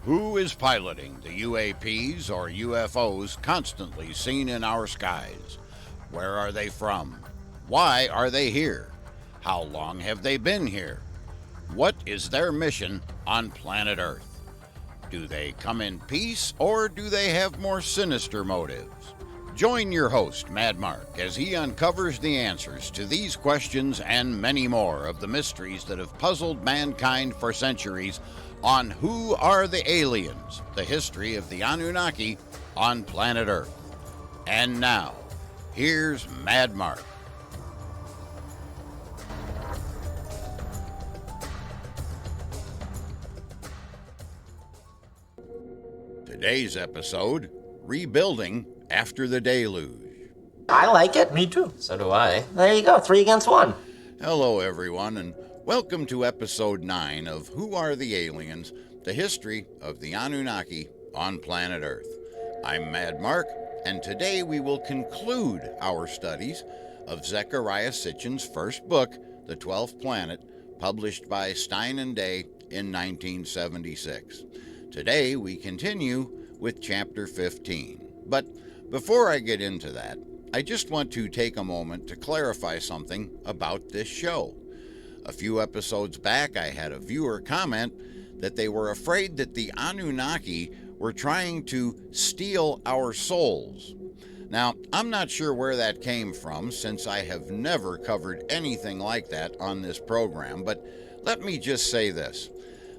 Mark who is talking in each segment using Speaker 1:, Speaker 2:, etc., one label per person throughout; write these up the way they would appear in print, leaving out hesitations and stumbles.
Speaker 1: Who is piloting the UAPs or UFOs constantly seen in our skies? Where are they from? Why are they here? How long have they been here? What is their mission on planet Earth? Do they come in peace or do they have more sinister motives? Join your host, Mad Mark, as he uncovers the answers to these questions and many more of the mysteries that have puzzled mankind for centuries on Who Are the Aliens? The history of the Anunnaki on planet Earth. And now, here's Mad Mark. Today's episode, Rebuilding After the Deluge.
Speaker 2: I like it.
Speaker 3: Me too.
Speaker 4: So do I.
Speaker 2: There you go, 3 against 1.
Speaker 1: Hello, everyone, and welcome to episode 9 of Who Are the Aliens? The history of the Anunnaki on planet Earth. I'm Mad Mark, and today we will conclude our studies of Zecharia Sitchin's first book, The 12th Planet, published by Stein and Day in 1976. Today we continue with chapter 15. But before I get into that, I just want to take a moment to clarify something about this show. A few episodes back, I had a viewer comment that they were afraid that the Anunnaki were trying to steal our souls. Now, I'm not sure where that came from, since I have never covered anything like that on this program, but let me just say this.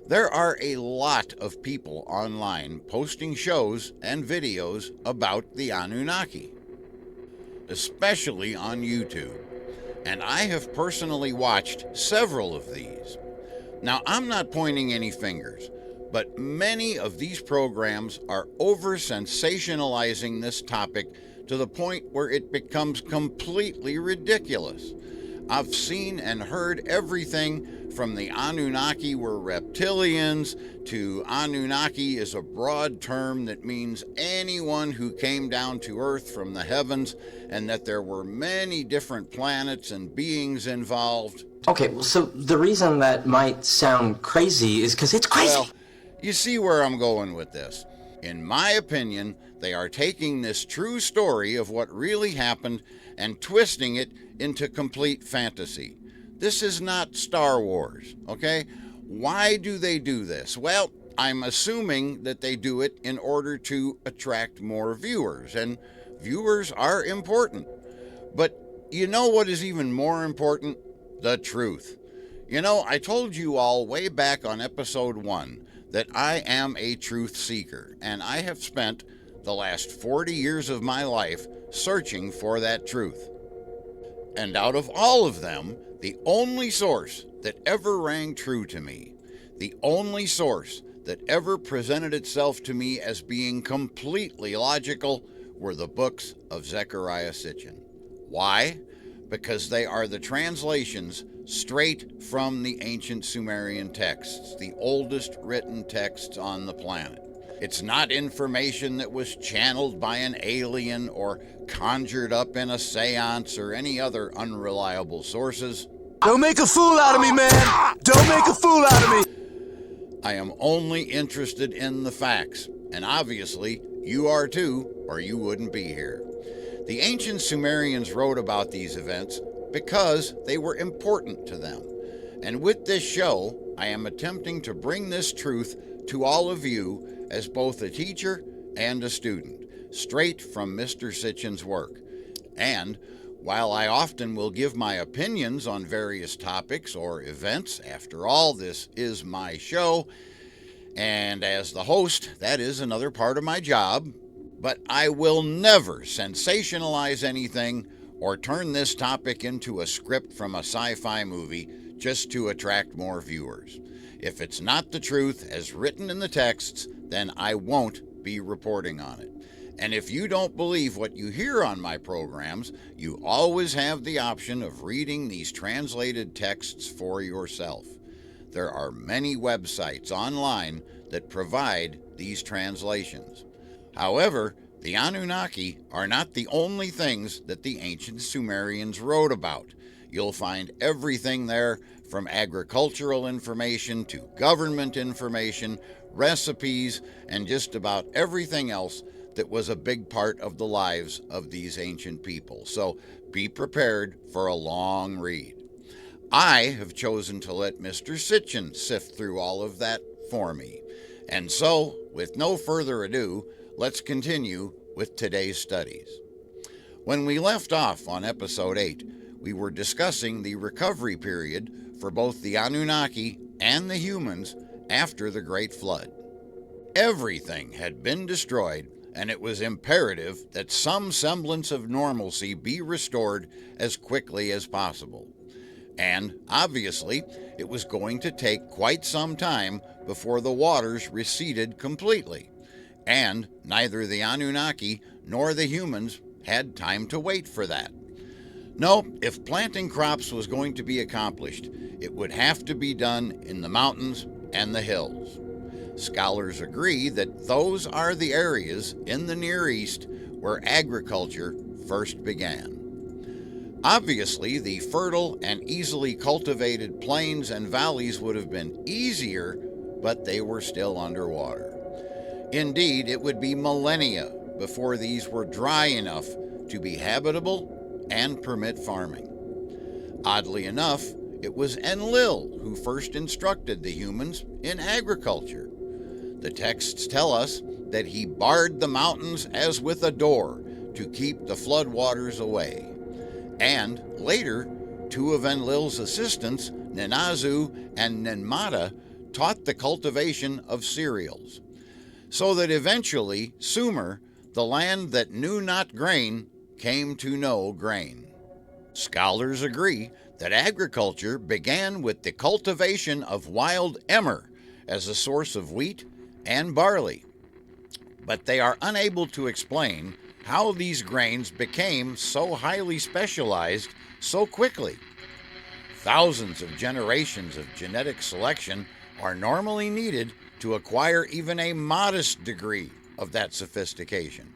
Speaker 1: There are a lot of people online posting shows and videos about the Anunnaki, especially on YouTube, and I have personally watched several of these. Now, I'm not pointing any fingers, but many of these programs are over-sensationalizing this topic to the point where it becomes completely ridiculous. I've seen and heard everything from the Anunnaki were reptilians to Anunnaki is a broad term that means anyone who came down to Earth from the heavens, and that there were many different planets and beings involved.
Speaker 2: Okay, well, so the reason that might sound crazy is because it's crazy.
Speaker 1: Well, you see where I'm going with this. In my opinion, they are taking this true story of what really happened and twisting it into complete fantasy. This is not Star Wars, okay? Why do they do this? Well, I'm assuming that they do it in order to attract more viewers, and viewers are important. But you know what is even more important? The truth. You know, I told you all way back on episode 1 that I am a truth seeker, and I have spent the last 40 years of my life searching for that truth. And out of all of them, the only source that ever rang true to me, the only source that ever presented itself to me as being completely logical, were the books of Zecharia Sitchin. Why? Because they are the translations straight from the ancient Sumerian texts, the oldest written texts on the planet. It's not information that was channeled by an alien or conjured up in a seance or any other unreliable sources.
Speaker 3: Don't make a fool out of me, man! Don't make a fool out of me!
Speaker 1: I am only interested in the facts, and obviously you are too, or you wouldn't be here. The ancient Sumerians wrote about these events because they were important to them. And with this show, I am attempting to bring this truth to all of you as both a teacher and a student, straight from Mr. Sitchin's work. And while I often will give my opinions on various topics or events, after all, this is my show, and as the host, that is another part of my job, but I will never sensationalize anything or turn this topic into a script from a sci-fi movie just to attract more viewers. If it's not the truth as written in the texts, then I won't be reporting on it. And if you don't believe what you hear on my programs, you always have the option of reading these translated texts for yourself. There are many websites online that provide these translations. However, the Anunnaki are not the only things that the ancient Sumerians wrote about. You'll find everything there from agricultural information to government information, recipes, and just about everything else that was a big part of the lives of these ancient people. So be prepared for a long read. I have chosen to let Mr. Sitchin sift through all of that for me. And so, with no further ado, let's continue with today's studies. When we left off on episode 8, we were discussing the recovery period for both the Anunnaki and the humans after the Great Flood. Everything had been destroyed, and it was imperative that some semblance of normalcy be restored as quickly as possible. And obviously, it was going to take quite some time before the waters receded completely, and neither the Anunnaki nor the humans had time to wait for that. No, if planting crops was going to be accomplished, it would have to be done in the mountains and the hills. Scholars agree that those are the areas in the Near East where agriculture first began. Obviously, the fertile and easily cultivated plains and valleys would have been easier, but they were still underwater. Indeed, it would be millennia before these were dry enough to be habitable and permit farming. Oddly enough, it was Enlil who first instructed the humans in agriculture. The texts tell us that he barred the mountains as with a door to keep the floodwaters away. And later, two of Enlil's assistants, Ninazu and Ninmata, taught the cultivation of cereals, so that eventually Sumer, the land that knew not grain, came to know grain. Scholars agree that agriculture began with the cultivation of wild emmer as a source of wheat and barley, but they are unable to explain how these grains became so highly specialized so quickly. Thousands of generations of genetic selection are normally needed to acquire even a modest degree of that sophistication.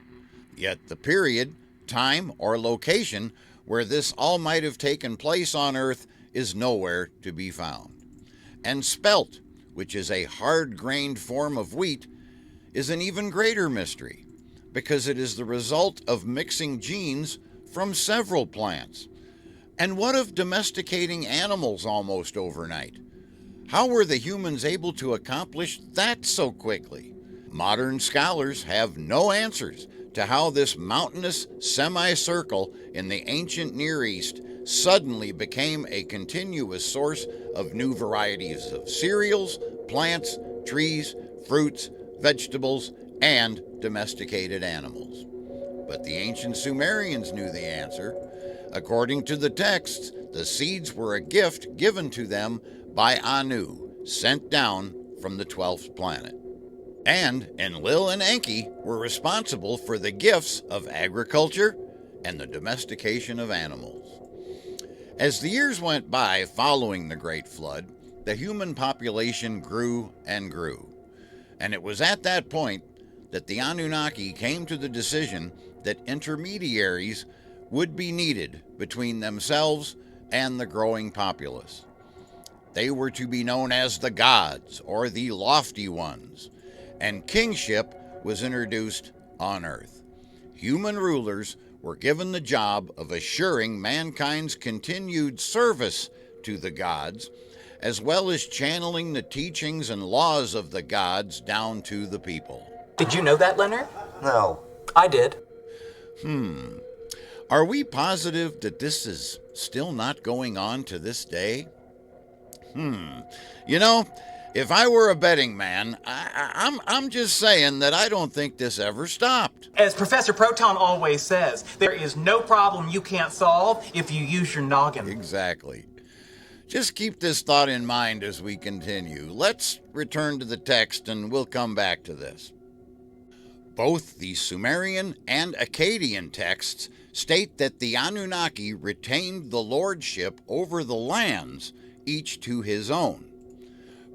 Speaker 1: Yet the period, time, or location where this all might have taken place on Earth is nowhere to be found. And spelt, which is a hard-grained form of wheat, is an even greater mystery, because it is the result of mixing genes from several plants. And what of domesticating animals almost overnight? How were the humans able to accomplish that so quickly? Modern scholars have no answers to how this mountainous semicircle in the ancient Near East suddenly became a continuous source of new varieties of cereals, plants, trees, fruits, vegetables, and domesticated animals. But the ancient Sumerians knew the answer. According to the texts, the seeds were a gift given to them by Anu, sent down from the 12th planet. And Enlil and Enki were responsible for the gifts of agriculture and the domestication of animals. As the years went by following the Great Flood, the human population grew and grew. And it was at that point that the Anunnaki came to the decision that intermediaries would be needed between themselves and the growing populace. They were to be known as the gods, or the lofty ones, and kingship was introduced on Earth. Human rulers were given the job of assuring mankind's continued service to the gods, as well as channeling the teachings and laws of the gods down to the people.
Speaker 2: Did you know that, Leonard?
Speaker 3: No.
Speaker 2: I did.
Speaker 1: Are we positive that this is still not going on to this day? You know, if I were a betting man, I'm just saying that I don't think this ever stopped.
Speaker 4: As Professor Proton always says, there is no problem you can't solve if you use your noggin.
Speaker 1: Exactly. Just keep this thought in mind as we continue. Let's return to the text and we'll come back to this. Both the Sumerian and Akkadian texts state that the Anunnaki retained the lordship over the lands, each to his own.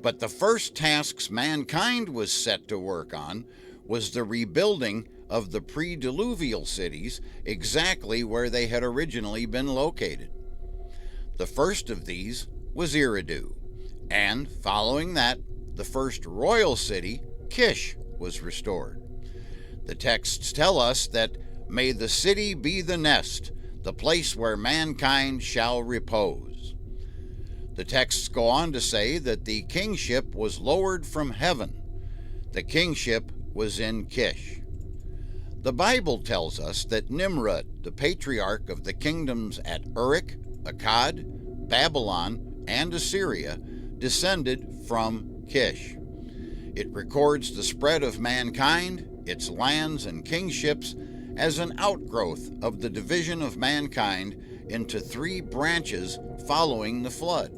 Speaker 1: But the first tasks mankind was set to work on was the rebuilding of the pre-diluvial cities exactly where they had originally been located. The first of these was Eridu, and following that, the first royal city, Kish, was restored. The texts tell us that, "May the city be the nest, the place where mankind shall repose." The texts go on to say that the kingship was lowered from heaven. The kingship was in Kish. The Bible tells us that Nimrod, the patriarch of the kingdoms at Uruk, Akkad, Babylon, and Assyria, descended from Kish. It records the spread of mankind, its lands and kingships, as an outgrowth of the division of mankind into three branches following the flood,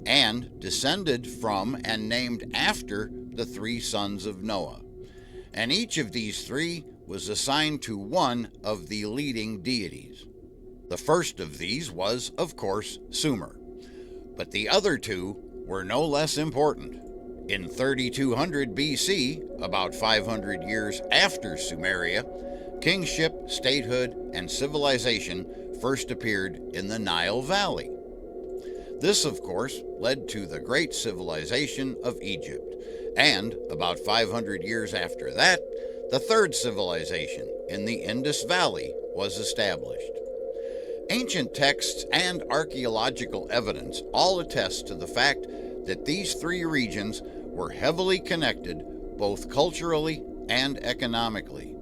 Speaker 1: and descended from and named after the three sons of Noah. And each of these three was assigned to one of the leading deities. The first of these was, of course, Sumer, but the other two were no less important. In 3200 BC, about 500 years after Sumeria, kingship, statehood, and civilization first appeared in the Nile Valley. This, of course, led to the great civilization of Egypt, and about 500 years after that, the third civilization in the Indus Valley was established. Ancient texts and archaeological evidence all attest to the fact that these three regions were heavily connected both culturally and economically.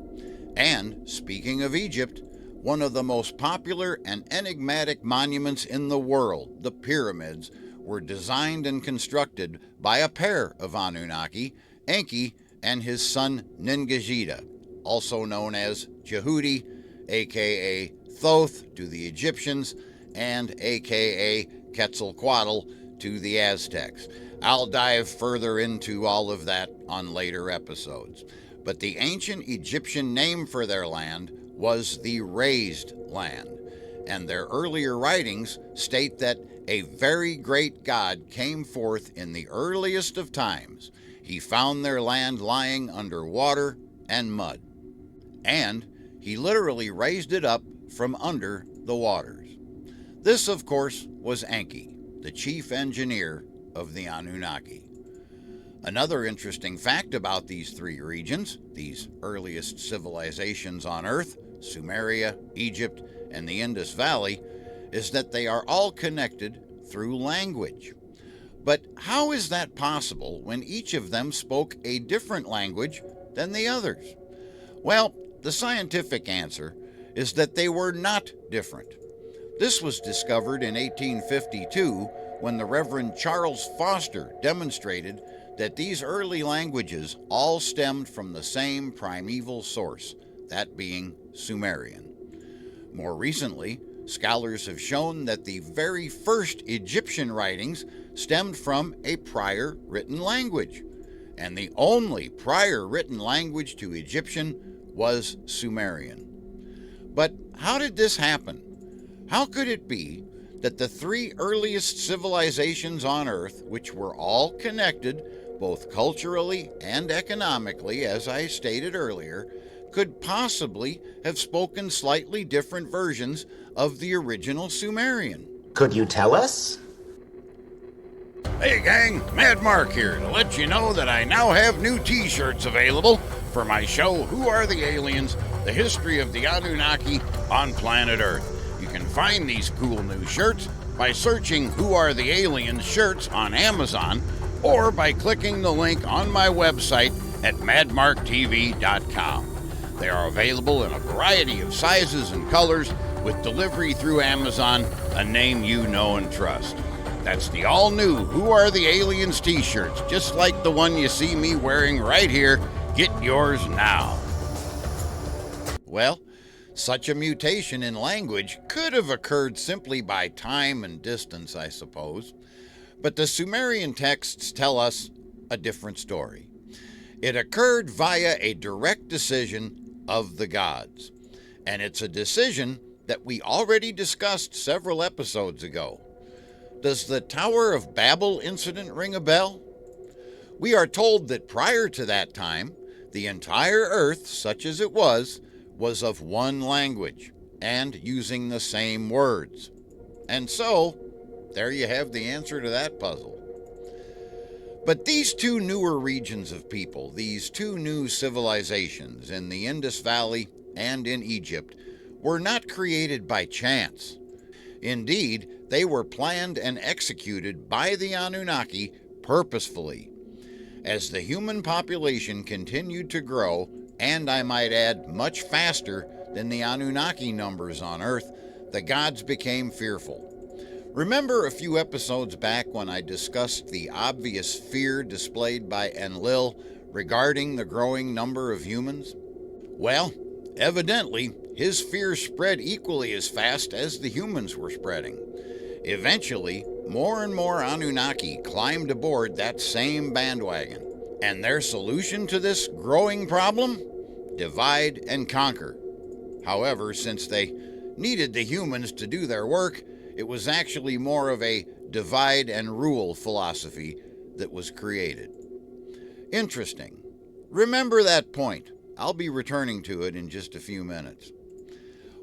Speaker 1: And, speaking of Egypt, one of the most popular and enigmatic monuments in the world, the pyramids, were designed and constructed by a pair of Anunnaki, Enki and his son Ningishita, also known as Jehudi, aka Thoth to the Egyptians, and aka Quetzalcoatl to the Aztecs. I'll dive further into all of that on later episodes. But the ancient Egyptian name for their land was the Raised Land, and their earlier writings state that a very great God came forth in the earliest of times. He found their land lying under water and mud, and he literally raised it up from under the waters. This, of course, was Enki, the chief engineer of the Anunnaki. Another interesting fact about these three regions, these earliest civilizations on Earth, Sumeria, Egypt, and the Indus Valley, is that they are all connected through language. But how is that possible when each of them spoke a different language than the others? Well, the scientific answer is that they were not different. This was discovered in 1852 when the Reverend Charles Foster demonstrated that these early languages all stemmed from the same primeval source, that being Sumerian. More recently, scholars have shown that the very first Egyptian writings stemmed from a prior written language, and the only prior written language to Egyptian was Sumerian. But how did this happen? How could it be that the three earliest civilizations on Earth, which were all connected both culturally and economically, as I stated earlier, could possibly have spoken slightly different versions of the original Sumerian?
Speaker 2: Could you tell us?
Speaker 1: Hey gang, Mad Mark here to let you know that I now have new t-shirts available for my show, Who Are the Aliens? The History of the Anunnaki on Planet Earth. You can find these cool new shirts by searching Who Are the Aliens shirts on Amazon, or by clicking the link on my website at madmarktv.com. They are available in a variety of sizes and colors with delivery through Amazon, a name you know and trust. That's the all-new Who Are the Aliens t-shirts, just like the one you see me wearing right here. Get yours now. Well, such a mutation in language could have occurred simply by time and distance, I suppose. But the Sumerian texts tell us a different story. It occurred via a direct decision of the gods. And it's a decision that we already discussed several episodes ago. Does the Tower of Babel incident ring a bell? We are told that prior to that time, the entire earth, such as it was of one language and using the same words. And so, There you have the answer to that puzzle. But these two newer regions of people, these two new civilizations in the Indus Valley and in Egypt, were not created by chance. Indeed, they were planned and executed by the Anunnaki purposefully. As the human population continued to grow, and I might add, much faster than the Anunnaki numbers on Earth, the gods became fearful. Remember a few episodes back when I discussed the obvious fear displayed by Enlil regarding the growing number of humans? Well, evidently, his fear spread equally as fast as the humans were spreading. Eventually, more and more Anunnaki climbed aboard that same bandwagon. And their solution to this growing problem? Divide and conquer. However, since they needed the humans to do their work, it was actually more of a divide and rule philosophy that was created. Interesting. Remember that point. I'll be returning to it in just a few minutes.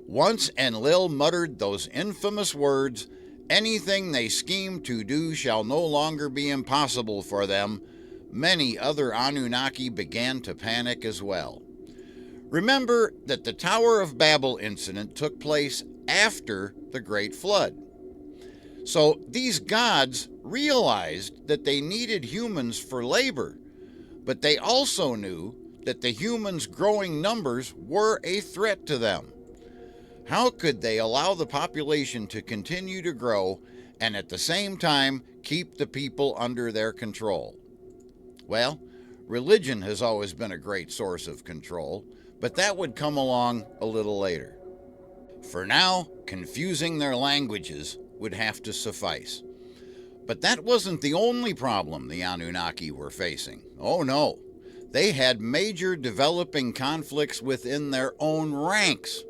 Speaker 1: Once Enlil muttered those infamous words, "Anything they scheme to do shall no longer be impossible for them," many other Anunnaki began to panic as well. Remember that the Tower of Babel incident took place after the Great Flood. So these gods realized that they needed humans for labor, but they also knew that the humans' growing numbers were a threat to them. How could they allow the population to continue to grow and at the same time keep the people under their control? Well, religion has always been a great source of control, but that would come along a little later. For now, confusing their languages would have to suffice. But that wasn't the only problem the Anunnaki were facing. Oh no, they had major developing conflicts within their own ranks.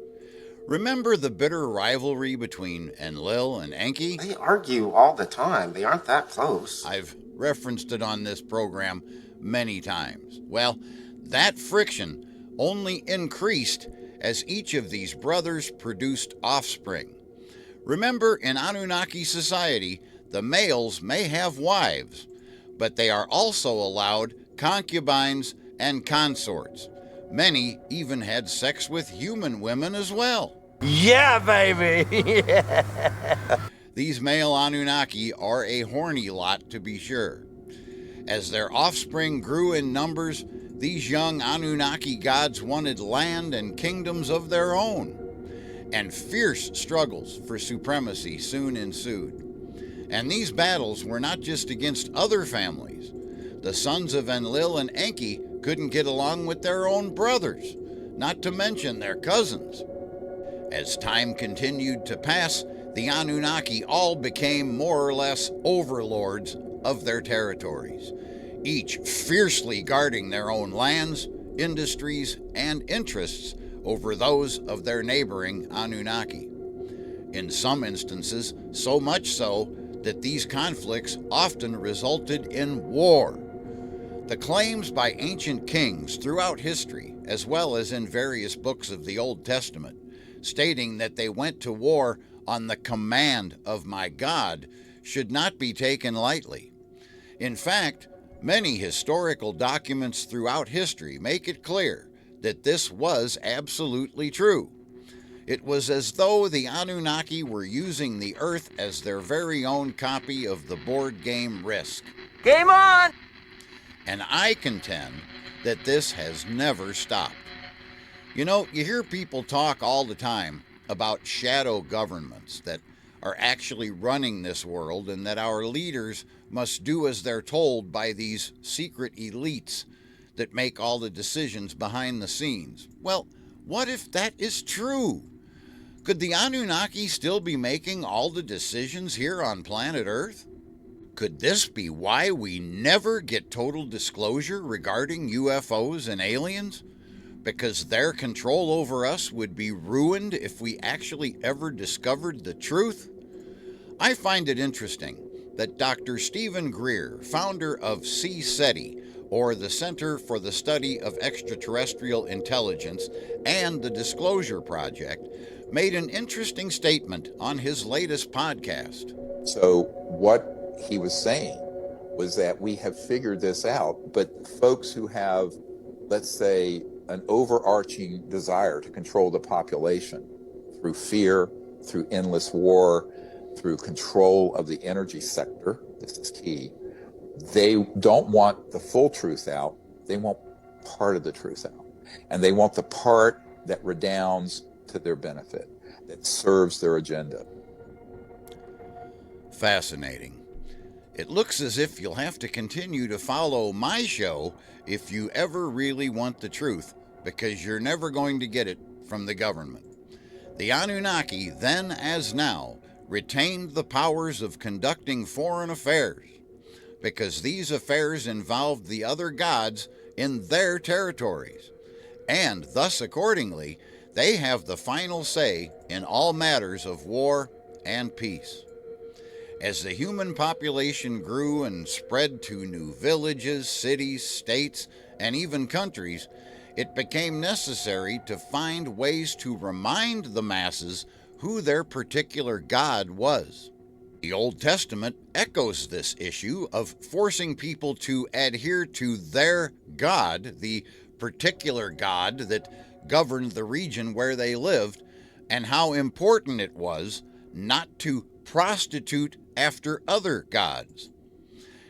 Speaker 1: Remember the bitter rivalry between Enlil and Enki?
Speaker 2: They argue all the time. They aren't that close.
Speaker 1: I've referenced it on this program many times. Well, that friction only increased as each of these brothers produced offspring. Remember, in Anunnaki society, the males may have wives, but they are also allowed concubines and consorts. Many even had sex with human women as well.
Speaker 3: Yeah, baby!
Speaker 1: These male Anunnaki are a horny lot, to be sure. As their offspring grew in numbers, these young Anunnaki gods wanted land and kingdoms of their own, and fierce struggles for supremacy soon ensued. And these battles were not just against other families. The sons of Enlil and Enki couldn't get along with their own brothers, not to mention their cousins. As time continued to pass, the Anunnaki all became more or less overlords of their territories, each fiercely guarding their own lands, industries, and interests over those of their neighboring Anunnaki. In some instances, so much so that these conflicts often resulted in war. The claims by ancient kings throughout history, as well as in various books of the Old Testament, stating that they went to war on the command of my God, should not be taken lightly. In fact, many historical documents throughout history make it clear that this was absolutely true. It was as though the Anunnaki were using the Earth as their very own copy of the board game Risk.
Speaker 3: Game on!
Speaker 1: And I contend that this has never stopped. You know, you hear people talk all the time about shadow governments that are actually running this world and that our leaders must do as they're told by these secret elites that make all the decisions behind the scenes. Well, what if that is true? Could the Anunnaki still be making all the decisions here on planet Earth? Could this be why we never get total disclosure regarding UFOs and aliens? Because their control over us would be ruined if we actually ever discovered the truth? I find it interesting that Dr. Stephen Greer, founder of CSETI, or the Center for the Study of Extraterrestrial Intelligence, and the Disclosure Project, made an interesting statement on his latest podcast.
Speaker 5: So what he was saying was that we have figured this out, but folks who have, let's say, an overarching desire to control the population through fear, through endless war, through control of the energy sector, this is key, they don't want the full truth out, they want part of the truth out. And they want the part that redounds to their benefit, that serves their agenda.
Speaker 1: Fascinating. It looks as if you'll have to continue to follow my show if you ever really want the truth, because you're never going to get it from the government. The Anunnaki, then as now, retained the powers of conducting foreign affairs, because these affairs involved the other gods in their territories, and thus accordingly, they have the final say in all matters of war and peace. As the human population grew and spread to new villages, cities, states, and even countries, it became necessary to find ways to remind the masses who their particular God was. The Old Testament echoes this issue of forcing people to adhere to their God, the particular God that governed the region where they lived, and how important it was not to prostitute after other gods.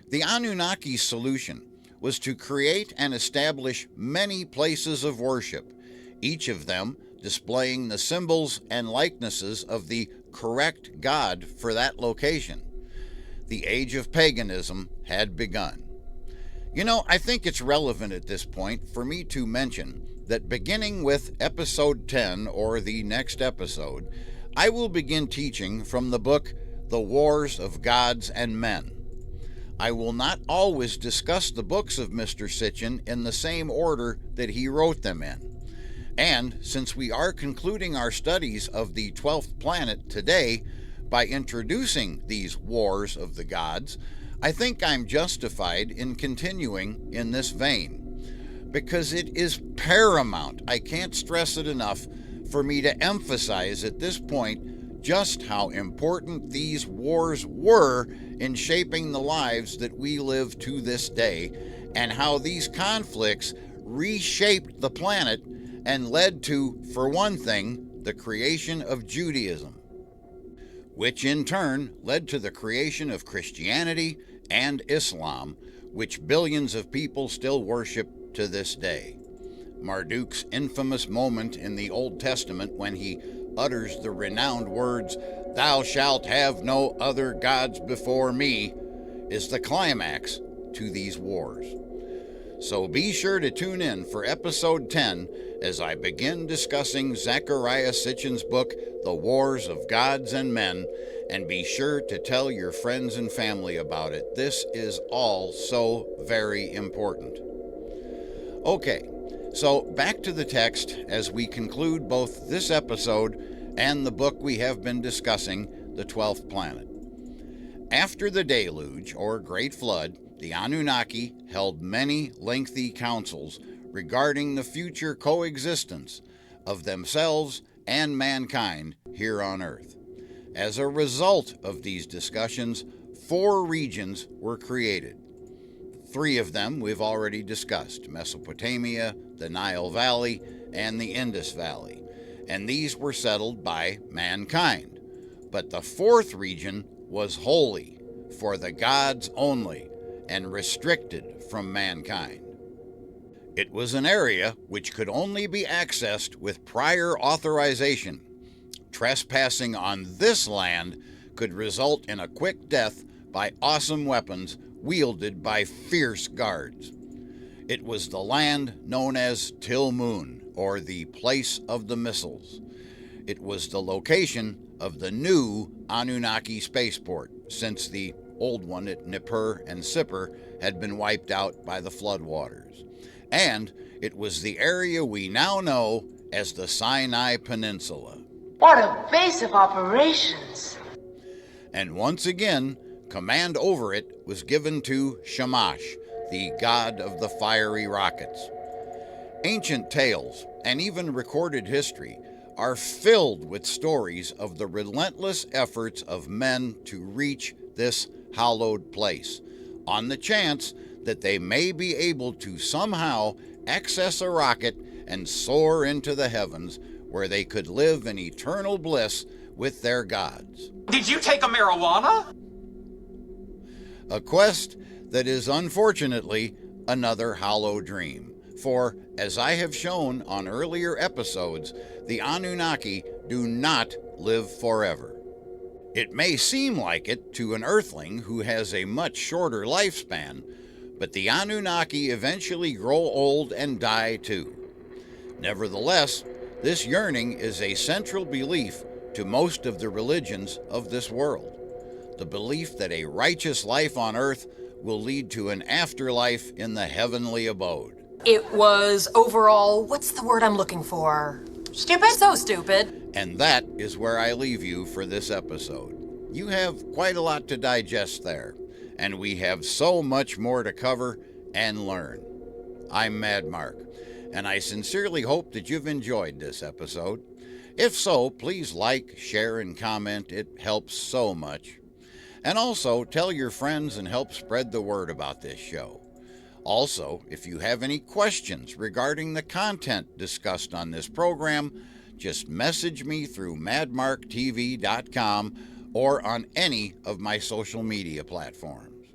Speaker 1: The Anunnaki solution was to create and establish many places of worship, each of them displaying the symbols and likenesses of the correct God for that location. The age of paganism had begun. You know, I think it's relevant at this point for me to mention that beginning with episode 10, or the next episode, I will begin teaching from the book The Wars of Gods and Men. I will not always discuss the books of Mr. Sitchin in the same order that he wrote them in. And since we are concluding our studies of the 12th planet today by introducing these wars of the gods, I think I'm justified in continuing in this vein, because it is paramount, I can't stress it enough, for me to emphasize at this point just how important these wars were in shaping the lives that we live to this day, and how these conflicts reshaped the planet and led to, for one thing, the creation of Judaism, which in turn led to the creation of Christianity and Islam, which billions of people still worship to this day. Marduk's infamous moment in the Old Testament when he utters the renowned words, "Thou shalt have no other gods before me," is the climax to these wars. So be sure to tune in for episode 10 as I begin discussing Zecharia Sitchin's book, The Wars of Gods and Men, and be sure to tell your friends and family about it. This is all so very important. Okay, so back to the text as we conclude both this episode and the book we have been discussing, The 12th Planet. After the deluge, or Great Flood, the Anunnaki held many lengthy councils regarding the future coexistence of themselves and mankind here on Earth. As a result of these discussions, 4 regions were created. 3 of them we've already discussed: Mesopotamia, the Nile Valley, and the Indus Valley, and these were settled by mankind. But the 4th region was holy, for the gods only, and restricted from mankind. It was an area which could only be accessed with prior authorization. Trespassing on this land could result in a quick death by awesome weapons wielded by fierce guards. It was the land known as Tilmoon, or the Place of the Missiles. It was the location of the new Anunnaki spaceport, since the old one at Nippur and Sippur had been wiped out by the floodwaters. And it was the area we now know as the Sinai Peninsula.
Speaker 6: What a base of operations!
Speaker 1: And once again, command over it was given to Shamash, the god of the fiery rockets. Ancient tales, and even recorded history, are filled with stories of the relentless efforts of men to reach this hallowed place, on the chance that they may be able to somehow access a rocket and soar into the heavens, where they could live in eternal bliss with their gods.
Speaker 4: Did you take a marijuana?
Speaker 1: A quest that is unfortunately another hollow dream. For, as I have shown on earlier episodes, the Anunnaki do not live forever. It may seem like it to an Earthling who has a much shorter lifespan, but the Anunnaki eventually grow old and die too. Nevertheless, this yearning is a central belief to most of the religions of this world. The belief that a righteous life on earth will lead to an afterlife in the heavenly abode.
Speaker 7: It was overall, what's the word I'm looking for? Stupid? So stupid.
Speaker 1: And that is where I leave you for this episode. You have quite a lot to digest there, and we have so much more to cover and learn. I'm Mad Mark, and I sincerely hope that you've enjoyed this episode. If so, please like, share, and comment. It helps so much. And also, tell your friends and help spread the word about this show. Also, if you have any questions regarding the content discussed on this program, just message me through madmarktv.com or on any of my social media platforms.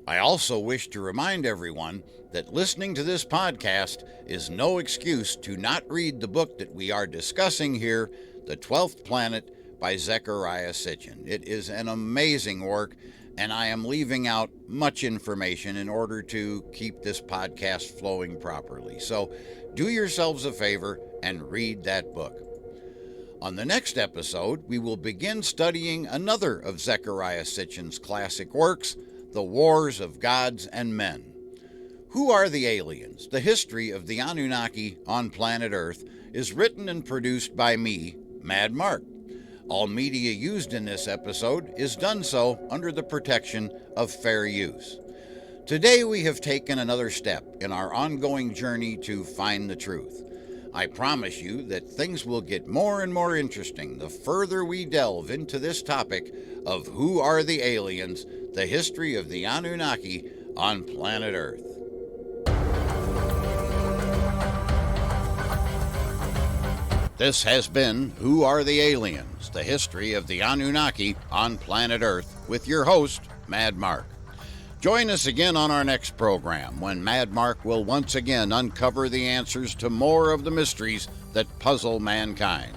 Speaker 1: I also wish to remind everyone that listening to this podcast is no excuse to not read the book that we are discussing here, The 12th Planet by Zecharia Sitchin. It is an amazing work, and I am leaving out much information in order to keep this podcast flowing properly. So do yourselves a favor and read that book. On the next episode, we will begin studying another of Zecharia Sitchin's classic works, The Wars of Gods and Men. Who Are the Aliens? The History of the Anunnaki on Planet Earth is written and produced by me, Mad Mark. All media used in this episode is done so under the protection of fair use. Today we have taken another step in our ongoing journey to find the truth. I promise you that things will get more and more interesting the further we delve into this topic of who are the aliens, the history of the Anunnaki on planet Earth. This has been Who Are the Aliens? The History of the Anunnaki on Planet Earth with your host, Mad Mark. Join us again on our next program when Mad Mark will once again uncover the answers to more of the mysteries that puzzle mankind.